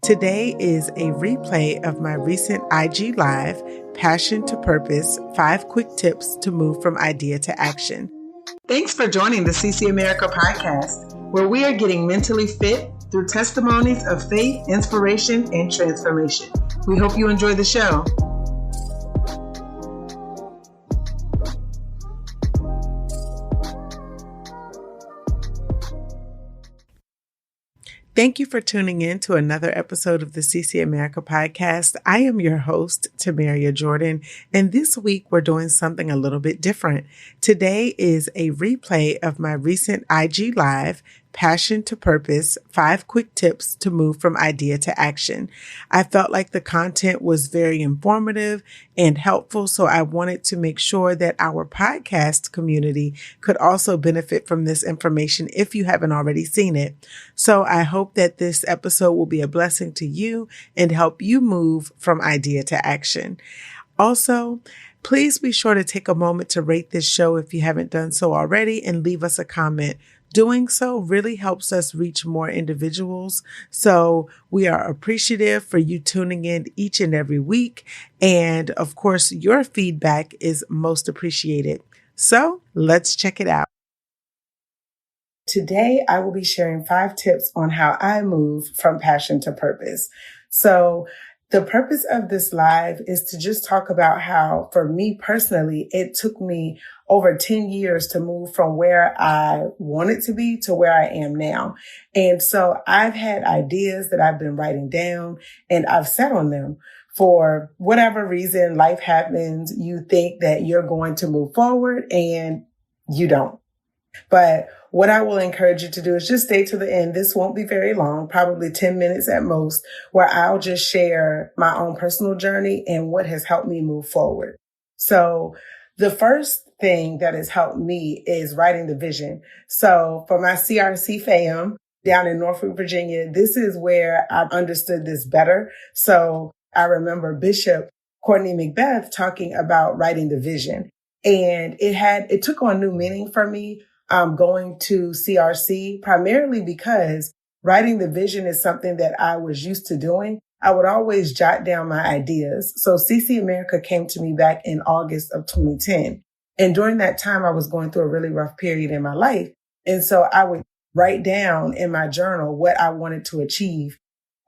Today is a replay of my recent IG Live, Passion to Purpose, 5 Quick Tips to Move from Idea to Action. Thanks for joining the CC America podcast, where we are getting mentally fit through testimonies of faith, inspiration, and transformation. We hope you enjoy the show. Thank you for tuning in to another episode of the CC America podcast. I am your host, Tomeria Jordan, and this week we're doing something a little bit different. Today is a replay of my recent IG Live, Passion to Purpose, 5 Quick Tips to Move from Idea to Action. I felt like the content was very informative and helpful, so I wanted to make sure that our podcast community could also benefit from this information if you haven't already seen it. So I hope that this episode will be a blessing to you and help you move from idea to action. Also, please be sure to take a moment to rate this show if you haven't done so already and leave us a comment. Doing so really helps us reach more individuals. So we are appreciative for you tuning in each and every week. And of course, your feedback is most appreciated. So let's check it out. Today, I will be sharing 5 tips on how I move from passion to purpose. So the purpose of this live is to just talk about how, for me personally, it took me over 10 years to move from where I wanted to be to where I am now. And so I've had ideas that I've been writing down and I've sat on them. For whatever reason, life happens. You think that you're going to move forward and you don't. But what I will encourage you to do is just stay to the end. This won't be very long, probably 10 minutes at most, where I'll just share my own personal journey and what has helped me move forward. So the first thing that has helped me is writing the vision. So for my CRC fam down in Norfolk, Virginia, this is where I've understood this better. So I remember Bishop Courtney Macbeth talking about writing the vision, and it took on new meaning for me. Going to CRC, primarily because writing the vision is something that I was used to doing. I would always jot down my ideas. So CC America came to me back in August of 2010. And during that time, I was going through a really rough period in my life. And so I would write down in my journal what I wanted to achieve.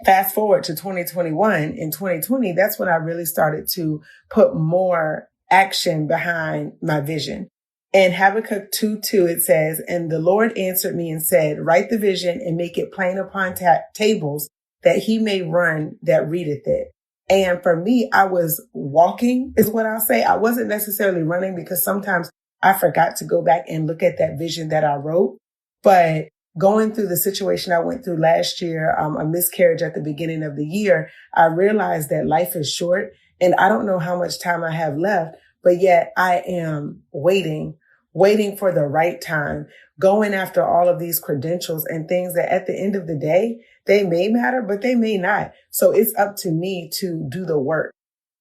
Fast forward to 2021. In 2020, that's when I really started to put more action behind my vision. In Habakkuk 2:2, it says, "And the Lord answered me and said, write the vision and make it plain upon tables, that he may run that readeth it." And for me, I was walking, is what I'll say. I wasn't necessarily running because sometimes I forgot to go back and look at that vision that I wrote. But going through the situation I went through last year, a miscarriage at the beginning of the year, I realized that life is short and I don't know how much time I have left. But yet I am waiting for the right time, going after all of these credentials and things that at the end of the day, they may matter, but they may not. So it's up to me to do the work.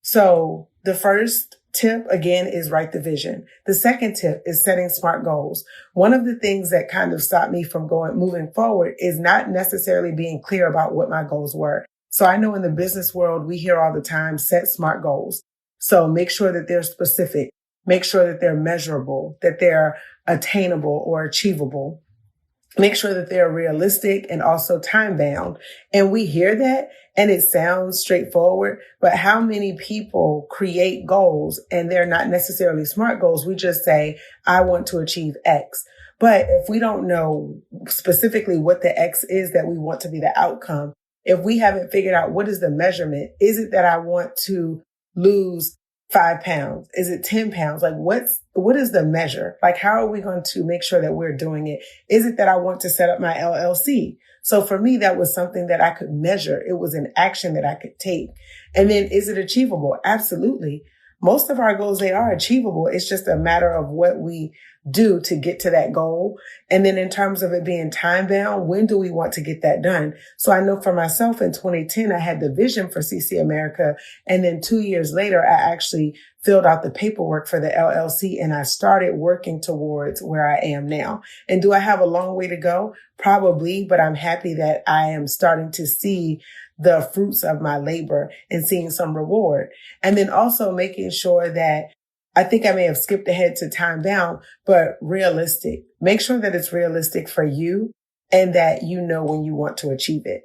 So the first tip, again, is write the vision. The second tip is setting SMART goals. One of the things that kind of stopped me from moving forward is not necessarily being clear about what my goals were. So I know in the business world, we hear all the time, set SMART goals. So make sure that they're specific, make sure that they're measurable, that they're attainable or achievable. Make sure that they're realistic and also time bound. And we hear that and it sounds straightforward, but how many people create goals and they're not necessarily SMART goals? We just say, I want to achieve X. But if we don't know specifically what the X is that we want to be the outcome, if we haven't figured out what is the measurement, is it that I want to lose 5 pounds? Is it 10 pounds? Like what is the measure? Like, how are we going to make sure that we're doing it? Is it that I want to set up my LLC? So for me, that was something that I could measure. It was an action that I could take. And then is it achievable? Absolutely. Most of our goals, they are achievable. It's just a matter of what we do to get to that goal. And then in terms of it being time bound, when do we want to get that done? So I know for myself in 2010, I had the vision for CC America. And then 2 years later, I actually filled out the paperwork for the LLC and I started working towards where I am now. And do I have a long way to go? Probably, but I'm happy that I am starting to see the fruits of my labor and seeing some reward. And then also making sure that I think I may have skipped ahead to time bound, but realistic. Make sure that it's realistic for you and that you know when you want to achieve it.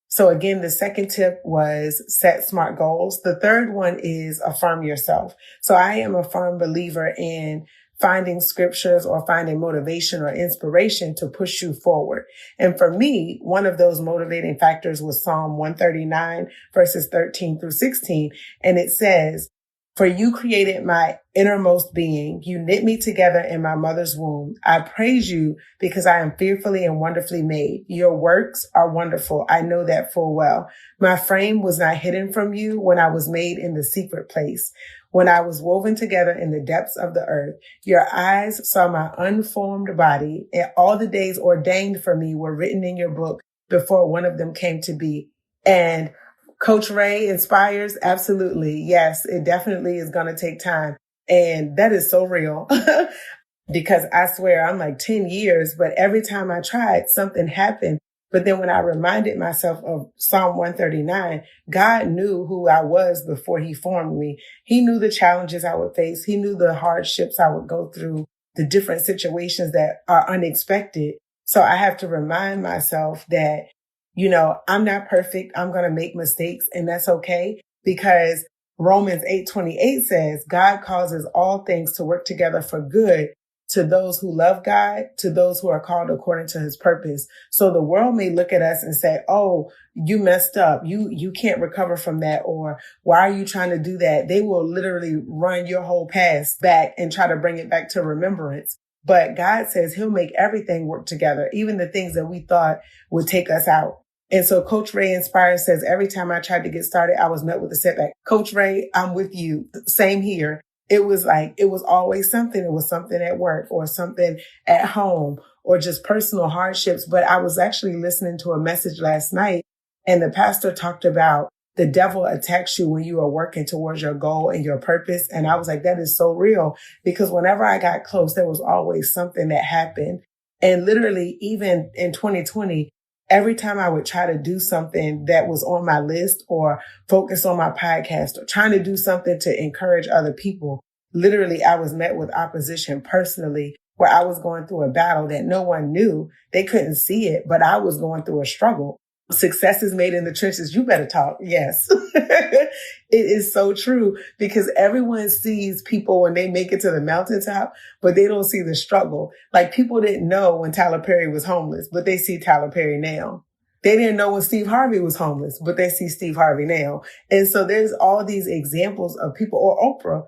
So again, the second tip was set smart goals. The third one is affirm yourself. So I am a firm believer in finding scriptures or finding motivation or inspiration to push you forward. And for me, one of those motivating factors was Psalm 139 verses 13 through 16. And it says, "For you created my innermost being. You knit me together in my mother's womb. I praise you because I am fearfully and wonderfully made. Your works are wonderful. I know that full well. My frame was not hidden from you when I was made in the secret place. When I was woven together in the depths of the earth, your eyes saw my unformed body, and all the days ordained for me were written in your book before one of them came to be." And Coach Ray inspires? Absolutely. Yes, it definitely is going to take time. And that is so real because I swear I'm like 10 years, but every time I tried, something happened. But then when I reminded myself of Psalm 139, God knew who I was before he formed me. He knew the challenges I would face. He knew the hardships I would go through, the different situations that are unexpected. So I have to remind myself that, I'm not perfect. I'm going to make mistakes, and that's okay, because Romans 8:28 says God causes all things to work together for good to those who love God, to those who are called according to his purpose. So the world may look at us and say, "Oh, you messed up. You can't recover from that." Or, "Why are you trying to do that?" They will literally run your whole past back and try to bring it back to remembrance. But God says he'll make everything work together, even the things that we thought would take us out. And so Coach Ray Inspires says, every time I tried to get started, I was met with a setback. Coach Ray, I'm with you. Same here. It was always something. It was something at work or something at home or just personal hardships. But I was actually listening to a message last night, and the pastor talked about the devil attacks you when you are working towards your goal and your purpose. And I was like, that is so real, because whenever I got close, there was always something that happened. And literally, even in 2020, every time I would try to do something that was on my list or focus on my podcast or trying to do something to encourage other people, literally I was met with opposition personally, where I was going through a battle that no one knew. They couldn't see it, but I was going through a struggle. Success is made in the trenches. You better talk. Yes. It is so true, because everyone sees people when they make it to the mountaintop, but they don't see the struggle. Like, people didn't know when Tyler Perry was homeless, but they see Tyler Perry now. They didn't know when Steve Harvey was homeless, but they see Steve Harvey now. And so there's all these examples of people, or Oprah.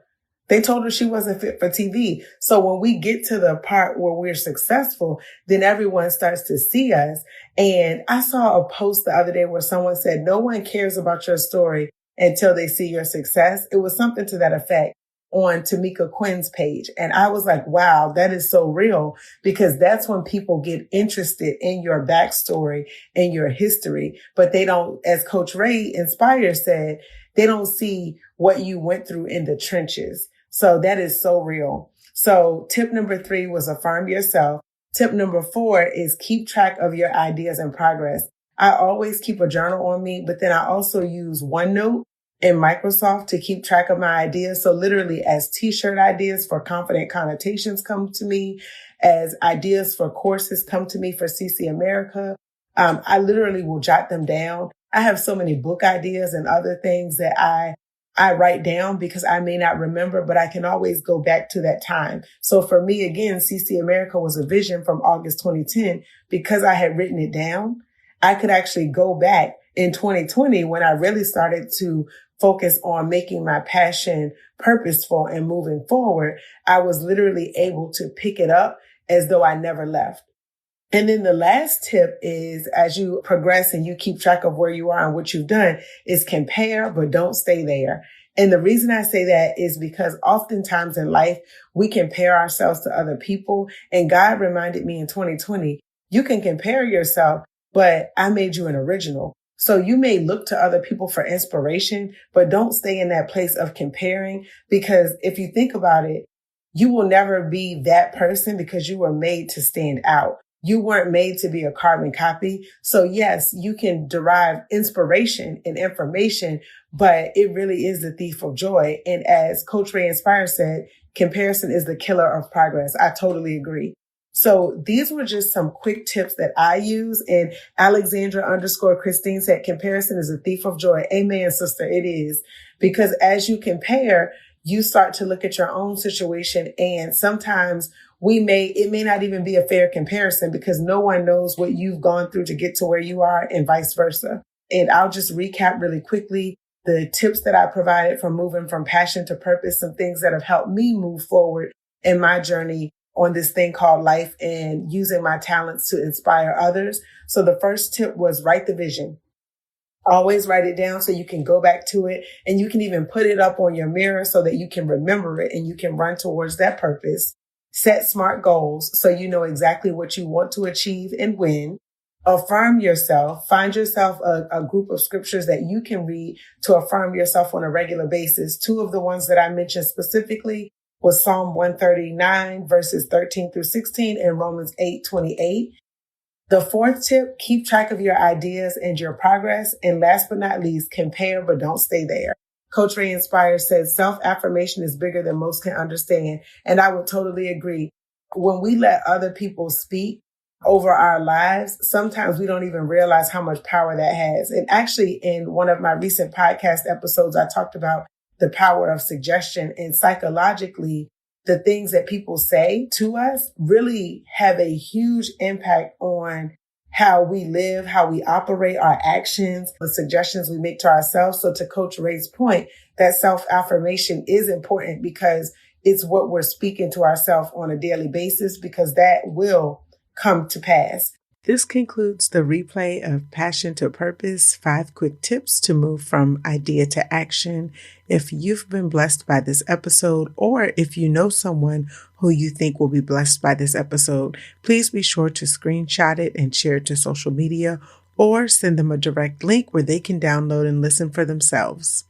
They told her she wasn't fit for TV. So when we get to the part where we're successful, then everyone starts to see us. And I saw a post the other day where someone said, no one cares about your story until they see your success. It was something to that effect on Tamika Quinn's page. And I was like, wow, that is so real, because that's when people get interested in your backstory and your history. But they don't, as Coach Ray Inspire said, they don't see what you went through in the trenches. So that is so real. So tip number 3 was affirm yourself. Tip number 4 is keep track of your ideas and progress. I always keep a journal on me, but then I also use OneNote in Microsoft to keep track of my ideas. So literally, as t-shirt ideas for Confident Connotations come to me, as ideas for courses come to me for CC America, I literally will jot them down. I have so many book ideas and other things that I write down because I may not remember, but I can always go back to that time. So for me, again, CC America was a vision from August 2010. Because I had written it down, I could actually go back in 2020 when I really started to focus on making my passion purposeful and moving forward. I was literally able to pick it up as though I never left. And then the last tip is, as you progress and you keep track of where you are and what you've done, is compare, but don't stay there. And the reason I say that is because oftentimes in life, we compare ourselves to other people. And God reminded me in 2020, you can compare yourself, but I made you an original. So you may look to other people for inspiration, but don't stay in that place of comparing, because if you think about it, you will never be that person because you were made to stand out. You weren't made to be a carbon copy. So yes, you can derive inspiration and information, but it really is the thief of joy. And as Coach Ray Inspire said, comparison is the killer of progress. I totally agree. So these were just some quick tips that I use. And Alexandra_Christine said, comparison is a thief of joy. Amen, sister. It is. Because as you compare, you start to look at your own situation. And sometimes it may not even be a fair comparison because no one knows what you've gone through to get to where you are and vice versa. And I'll just recap really quickly the tips that I provided from moving from passion to purpose, some things that have helped me move forward in my journey on this thing called life and using my talents to inspire others. So the first tip was write the vision. Always write it down so you can go back to it, and you can even put it up on your mirror so that you can remember it and you can run towards that purpose. Set SMART goals so you know exactly what you want to achieve and when. Affirm yourself. Find yourself a group of scriptures that you can read to affirm yourself on a regular basis. Two of the ones that I mentioned specifically was Psalm 139 verses 13 through 16 and Romans 8:28. The fourth tip, keep track of your ideas and your progress. And last but not least, compare but don't stay there. Coach Ray Inspire says self-affirmation is bigger than most can understand. And I would totally agree. When we let other people speak over our lives, sometimes we don't even realize how much power that has. And actually, in one of my recent podcast episodes, I talked about the power of suggestion, and psychologically, the things that people say to us really have a huge impact on how we live, how we operate, our actions, the suggestions we make to ourselves. So to Coach Ray's point, that self-affirmation is important because it's what we're speaking to ourselves on a daily basis, because that will come to pass. This concludes the replay of Passion to Purpose, 5 quick tips to move from idea to action. If you've been blessed by this episode, or if you know someone who you think will be blessed by this episode, please be sure to screenshot it and share it to social media, or send them a direct link where they can download and listen for themselves.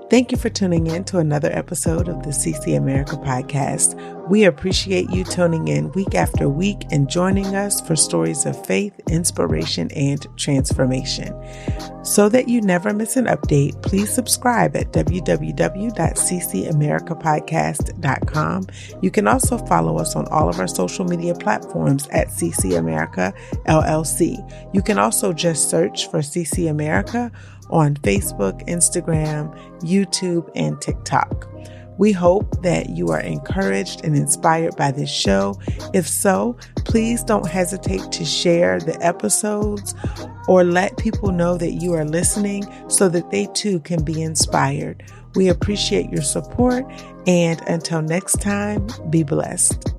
Thank you for tuning in to another episode of the CC America podcast. We appreciate you tuning in week after week and joining us for stories of faith, inspiration, and transformation. So that you never miss an update, please subscribe at www.ccamericapodcast.com. You can also follow us on all of our social media platforms at CC America LLC. You can also just search for CC America on Facebook, Instagram, YouTube, and TikTok. We hope that you are encouraged and inspired by this show. If so, please don't hesitate to share the episodes or let people know that you are listening so that they too can be inspired. We appreciate your support, and until next time, be blessed.